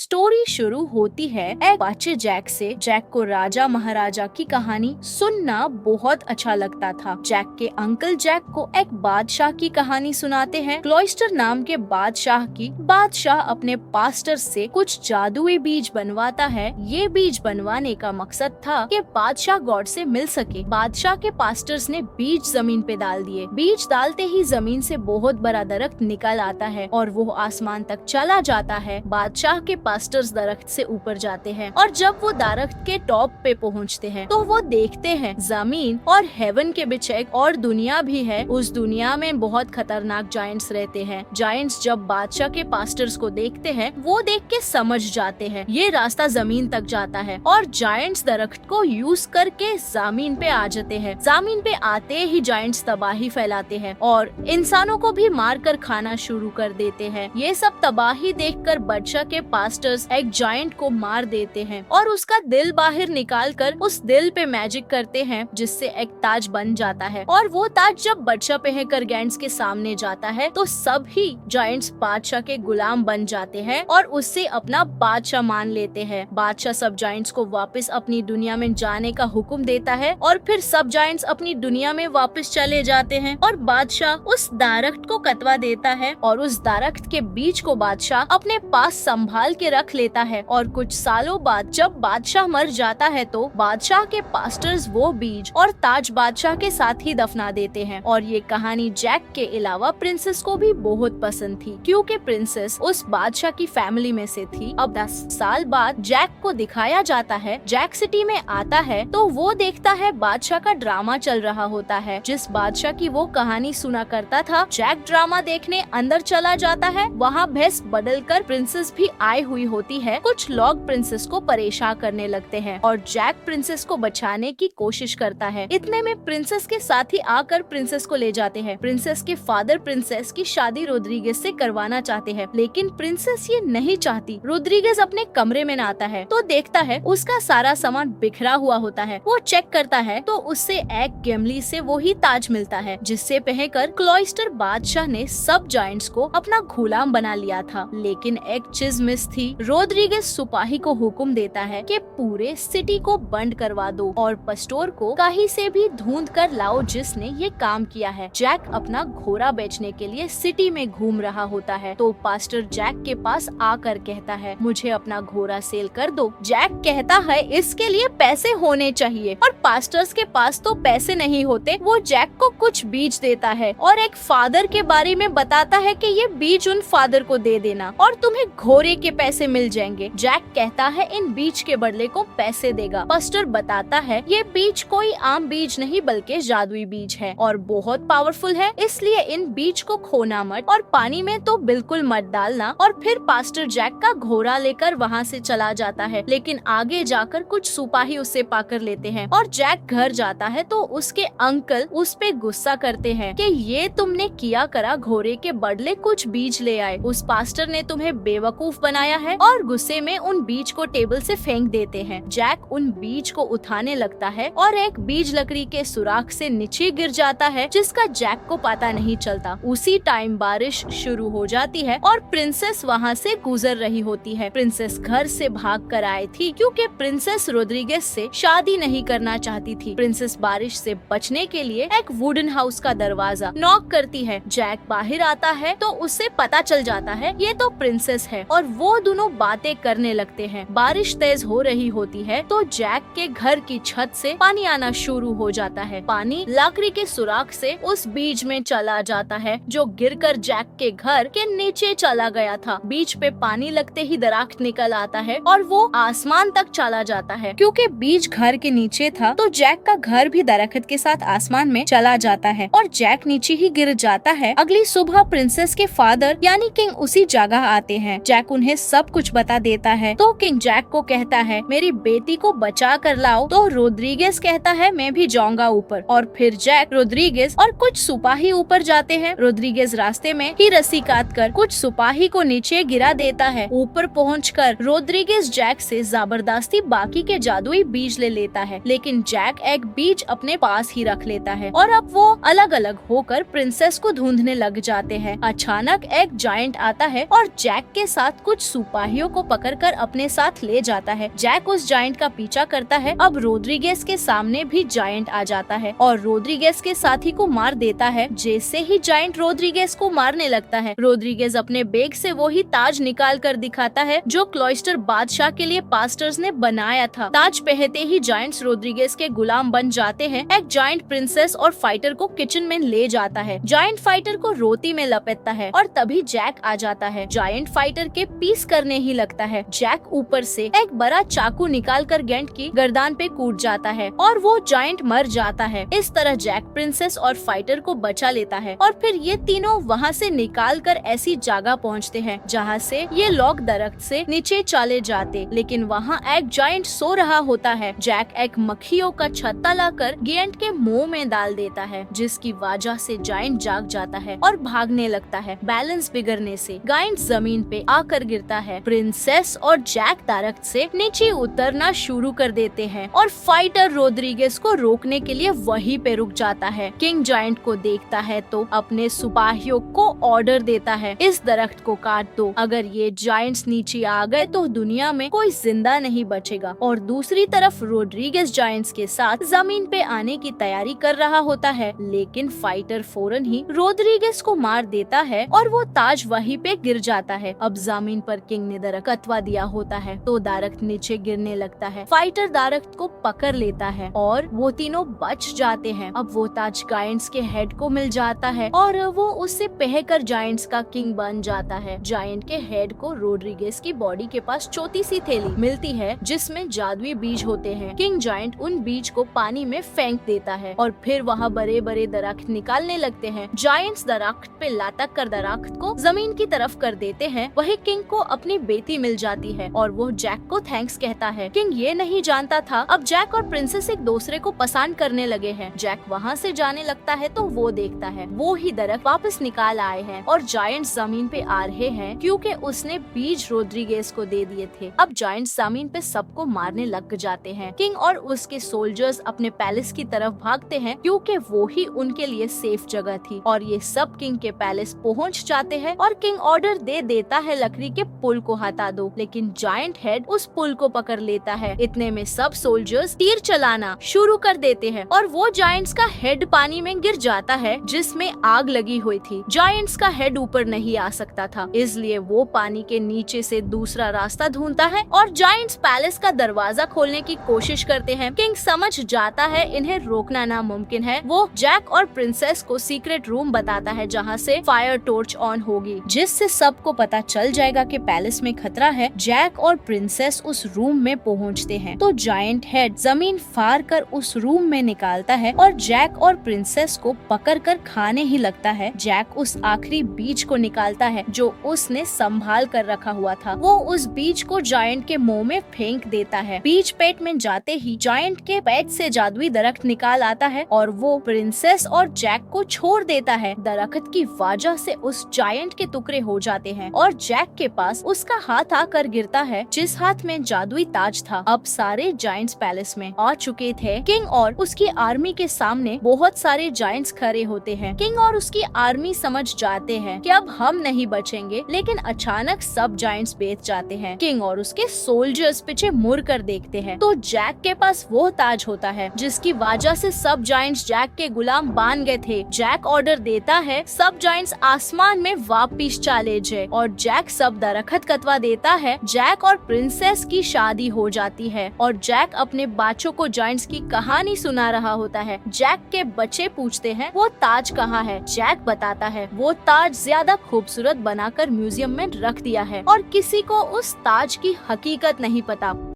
Story शुरू होती है एक बच्चे जैक से। जैक को राजा महाराजा की कहानी सुनना बहुत अच्छा लगता था। जैक के अंकल जैक को एक बादशाह की कहानी सुनाते हैं। क्लॉइस्टर नाम के बादशाह अपने पास्टर से कुछ जादुई बीज बनवाता है। ये बीज बनवाने का मकसद था कि बादशाह गॉड से मिल सके। बादशाह के पास्टर्स ने बीज जमीन पे डाल दिए। बीज डालते ही जमीन से बहुत बड़ा दरख्त निकल आता है और वो आसमान तक चला जाता है। बादशाह के पास्टर्स दरख्त से ऊपर जाते हैं और जब वो दरख्त के टॉप पे पहुंचते हैं तो वो देखते हैं जमीन और हेवन के बीच एक और दुनिया भी है। उस दुनिया में बहुत खतरनाक जायंट्स रहते हैं। जायंट्स जब बादशाह के पास्टर्स को देखते हैं वो देख के समझ जाते हैं ये रास्ता जमीन तक जाता है और जायंट्स दरख्त को यूज करके जमीन पे आ जाते हैं। जमीन पे आते ही जायंट्स तबाही फैलाते हैं और इंसानों को भी मार कर खाना शुरू कर देते हैं। ये सब तबाही देखकर बादशाह के पास्टर्स एक जायंट को मार देते हैं और उसका दिल बाहर निकालकर उस दिल पे मैजिक करते हैं जिससे एक ताज बन जाता है। और वो ताज जब बादशाह पहनकर गैंड्स के सामने जाता है तो सभी जायंट्स बादशाह के गुलाम बन जाते हैं और उससे अपना बादशाह मान लेते हैं। बादशाह सब जायंट्स को वापस अपनी दुनिया में जाने का हुक्म देता है और फिर सब जायंट्स अपनी दुनिया में वापस चले जाते हैं और बादशाह उस दरख्त को कटवा देता है और उस दरख्त के बीज को बादशाह अपने पास संभाल के रख लेता है। और कुछ सालों बाद जब बादशाह मर जाता है तो बादशाह के पास्टर्स वो बीज और ताज बादशाह के साथ ही दफना देते हैं। और ये कहानी जैक के अलावा प्रिंसेस को भी बहुत पसंद थी क्योंकि प्रिंसेस उस बादशाह की फैमिली में से थी। अब 10 साल बाद जैक को दिखाया जाता है। जैक सिटी में आता है तो वो देखता है बादशाह का ड्रामा चल रहा होता है। जिस बादशाह की वो कहानी सुना करता था जैक ड्रामा देखने अंदर चला जाता है। वहाँ भेस बदलकर प्रिंसेस भी आई हुई होती है। कुछ लोग प्रिंसेस को परेशान करने लगते हैं और जैक प्रिंसेस को बचाने की कोशिश करता है। इतने में प्रिंसेस के साथी आकर प्रिंसेस को ले जाते हैं। प्रिंसेस के फादर प्रिंसेस की शादी रोड्रिगेज से करवाना चाहते हैं लेकिन प्रिंसेस ये नहीं चाहती। रोड्रिगेज अपने कमरे में आता है तो देखता है उसका सारा सामान बिखरा हुआ होता है। वो चेक करता है तो उससे एक गेमली से वही ताज मिलता है जिससे पहनकर क्लॉइस्टर बादशाह ने सब जायंट्स को अपना गुलाम बना लिया था। लेकिन एक चीज मिस थी। रोड्रिगेज सिपाही को हुक्म देता है कि पूरे सिटी को बंद करवा दो और पस्टोर को कहीं से भी ढूंढ कर लाओ जिसने ये काम किया है। जैक अपना घोड़ा बेचने के लिए सिटी में घूम रहा होता है तो पास्टर जैक के पास आकर कहता है मुझे अपना घोड़ा सेल कर दो। जैक कहता है इसके लिए पैसे होने चाहिए और पास्टर्स के पास तो पैसे नहीं होते। वो जैक को कुछ बीज देता है और एक फादर के बारे में बताता है कि ये बीज उन फादर को दे देना और तुम्हें घोड़े के पैसे मिल जाएंगे। जैक कहता है इन बीज के बदले को पैसे देगा। पास्टर बताता है ये बीज कोई आम बीज नहीं बल्कि जादुई बीज है और बहुत पावरफुल है, इसलिए इन बीज को खोना मत और पानी में तो बिल्कुल मत डालना। और फिर पास्टर जैक का घोड़ा लेकर वहाँ से चला जाता है लेकिन आगे जाकर कुछ सिपाही उसे पाकर लेते हैं और जैक घर जाता है तो उसके अंकल उस पे गुस्सा करते हैं कि ये तुमने किया करा घोड़े के बदले कुछ बीज ले आए। उस पास्टर ने तुम्हें बेवकूफ बनाया है और गुस्से में उन बीज को टेबल से फेंक देते हैं। जैक उन बीज को उठाने लगता है और एक बीज लकड़ी के सुराख से नीचे गिर जाता है जिसका जैक को पता नहीं चलता। उसी टाइम बारिश शुरू हो जाती है और प्रिंसेस वहाँ से गुजर रही होती है। प्रिंसेस घर से भाग कर आई थी क्योंकि प्रिंसेस रोड्रिगेज से शादी नहीं करना चाहती थी। प्रिंसेस बारिश से बचने के लिए एक वुडन हाउस का दरवाजा नॉक करती है। जैक बाहर आता है तो उसे पता चल जाता है ये तो प्रिंसेस है और वो दोनों बातें करने लगते हैं। बारिश तेज हो रही होती है तो जैक के घर की छत से पानी आना शुरू हो जाता है। पानी लकड़ी के सुराख से उस बीज में चला जाता है जो गिरकर जैक के घर के नीचे चला गया था। बीज पे पानी लगते ही दरख्त निकल आता है और वो आसमान तक चला जाता है। क्योंकि बीज घर के नीचे था तो जैक का घर भी दरख्त के साथ आसमान में चला जाता है और जैक नीचे ही गिर जाता है। अगली सुबह प्रिंसेस के फादर यानी किंग उसी जगह आते हैं। जैक उन्हें सब कुछ बता देता है तो किंग जैक को कहता है मेरी बेटी को बचा कर लाओ। तो रोड्रिगेज कहता है मैं भी जाऊंगा ऊपर और फिर जैक रोड्रिगेज और कुछ सिपाही ऊपर जाते हैं। रोड्रिगेज रास्ते में ही रस्सी काट कर कुछ सिपाही को नीचे गिरा देता है। ऊपर पहुंचकर रोड्रिगेज जैक से जबरदस्ती बाकी के जादुई बीज ले लेता है लेकिन जैक एक बीज अपने पास ही रख लेता है और अब वो अलग अलग होकर प्रिंसेस को ढूंढने लग जाते हैं। अचानक एक जायंट आता है और जैक के साथ कुछ सिपाहियों को पकड़कर अपने साथ ले जाता है। जैक उस जायंट का पीछा करता है। अब रोड्रिगेज के सामने भी जायंट आ जाता है और रोड्रिगेज के साथी को मार देता है। जैसे ही जायंट रोड्रिगेज को मारने लगता है, रोड्रिगेज अपने बैग से वही ताज निकाल कर दिखाता है जो क्लॉइस्टर बादशाह के लिए पास्टर्स ने बनाया था। ताज पहनते ही जायंट्स रोड्रिगेज के गुलाम बन जाते हैं। एक जायंट प्रिंसेस और फाइटर को किचन में ले जाता है। जायंट फाइटर को रोटी में लपेटता है और तभी जैक आ जाता है। जायंट फाइटर के पीस करने ही लगता है। जैक ऊपर से एक बड़ा चाकू निकाल कर गेंट की गर्दन पे कूद जाता है और वो जायंट मर जाता है। इस तरह जैक प्रिंसेस और फाइटर को बचा लेता है और फिर ये तीनों वहाँ से निकाल कर ऐसी जगह पहुँचते हैं जहाँ से ये लोग दरख्त से नीचे चले जाते, लेकिन वहाँ एक जायंट सो रहा होता है। जैक एक मक्खियों का छत्ता लाकर गेंट के मुंह में डाल देता है, जिसकी वजह से जायंट जाग जाता है और भागने लगता है। बैलेंस बिगड़ने से जायंट जमीन पे आकर गिरता है। प्रिंसेस और जैक दरख्त से नीचे उतरना शुरू कर देते हैं और फाइटर रोड्रिगेज को रोकने के लिए वहीं पे रुक जाता है। किंग जायंट को देखता है तो अपने सिपाहियों को ऑर्डर देता है, इस दरख्त को काट दो। अगर ये जायंट्स नीचे आ गए तो दुनिया में कोई जिंदा नहीं बचेगा। और दूसरी तरफ रोड्रिगेज जायंट्स के साथ जमीन पे आने की तैयारी कर रहा होता है, लेकिन फाइटर फौरन ही रोड्रिगेज को मार देता है और वो ताज वहीं पे गिर जाता है। अब जमीन पर किंग ने दरख्त कटवा दिया होता है तो दरख्त नीचे गिरने लगता है। फाइटर दरख्त को पकड़ लेता है और वो तीनों बच जाते हैं। अब वो ताज जायंट्स के हेड को मिल जाता है और वो उससे पहकर जायंट्स का किंग बन जाता है। जायंट के हेड को रोड्रिगेज की बॉडी के पास छोटी सी थैली मिलती है जिसमें जादुई बीज होते हैं। किंग जायंट उन बीज को पानी में फेंक देता है और फिर वहाँ बड़े बड़े दरख्त निकालने लगते हैं। जायंट्स दरख्त पे लटक कर दरख्त को जमीन की तरफ कर देते हैं। वही किंग को अपनी बेटी मिल जाती है और वो जैक को थैंक्स कहता है। किंग ये नहीं जानता था अब जैक और प्रिंसेस एक दूसरे को पसंद करने लगे हैं। जैक वहाँ से जाने लगता है तो वो देखता है वो ही दरख्त वापस निकाल आए हैं और जायंट जमीन पे आ रहे हैं क्योंकि उसने बीज रोड्रिगेज को दे दिए थे। अब जायंट जमीन पे सबको मारने लग जाते हैं। किंग और उसके सोल्जर्स अपने पैलेस की तरफ भागते हैं क्योंकि वो ही उनके लिए सेफ जगह थी और ये सब किंग के पैलेस पहुंच जाते हैं और किंग ऑर्डर दे देता है लकड़ी के पुल को हटा दो, लेकिन जायंट हेड उस पुल को पकड़ लेता है। इतने में सब सोल्जर्स तीर चलाना शुरू कर देते हैं और वो जायंट्स का हेड पानी में गिर जाता है जिसमें आग लगी हुई थी। जायंट्स का हेड ऊपर नहीं आ सकता था, इसलिए वो पानी के नीचे से दूसरा रास्ता ढूंढता है और जायंट्स पैलेस का दरवाजा खोलने की कोशिश करते हैं। किंग समझ जाता है इन्हें रोकना नामुमकिन है। वो जैक और प्रिंसेस को सीक्रेट रूम बताता है जहाँ से फायर टॉर्च ऑन होगी, जिससे सबको पता चल जाएगा कि पैलेस में खतरा है। जैक और प्रिंसेस उस रूम में पहुँचते हैं तो जायंट हेड जमीन फाड़ कर उस रूम में निकालता है और जैक और प्रिंसेस को पकड़ कर खाने ही लगता है। जैक उस आखिरी बीज को निकालता है जो उसने संभाल कर रखा हुआ था। वो उस बीज को जायंट के मुंह में फेंक देता है। बीज पेट में जाते ही जायंट के पेट से जादुई दरख्त निकाल आता है और वो प्रिंसेस और जैक को छोड़ देता है। दरख्त की वजह से उस जायंट के टुकड़े हो जाते हैं और जैक के पास उसका हाथ आकर गिरता है जिस हाथ में जादुई ताज था। अब सारे जायंट्स पैलेस में आ चुके थे। किंग और उसकी आर्मी के सामने बहुत सारे जायंट्स खड़े होते हैं। किंग और उसकी आर्मी समझ जाते हैं कि अब हम नहीं बचेंगे, लेकिन अचानक सब जायंट्स बेच जाते हैं। किंग और उसके सोल्जर्स पीछे मुड़ कर देखते हैं तो जैक के पास वो ताज होता है जिसकी वजह से सब जायंट्स जैक के गुलाम बन गए थे। जैक ऑर्डर देता है सब जायंट्स आसमान में वापिस चले जाए और जैक सब दरख्त कटवा देता है। जैक और प्रिंसेस की शादी हो जाती है और जैक अपने बच्चों को जायंट्स की कहानी सुना रहा होता है। जैक के बच्चे पूछते हैं वो ताज कहाँ है। जैक बताता है वो ताज ज्यादा खूबसूरत बनाकर म्यूजियम में रख दिया है और किसी को उस ताज की हकीकत नहीं पता।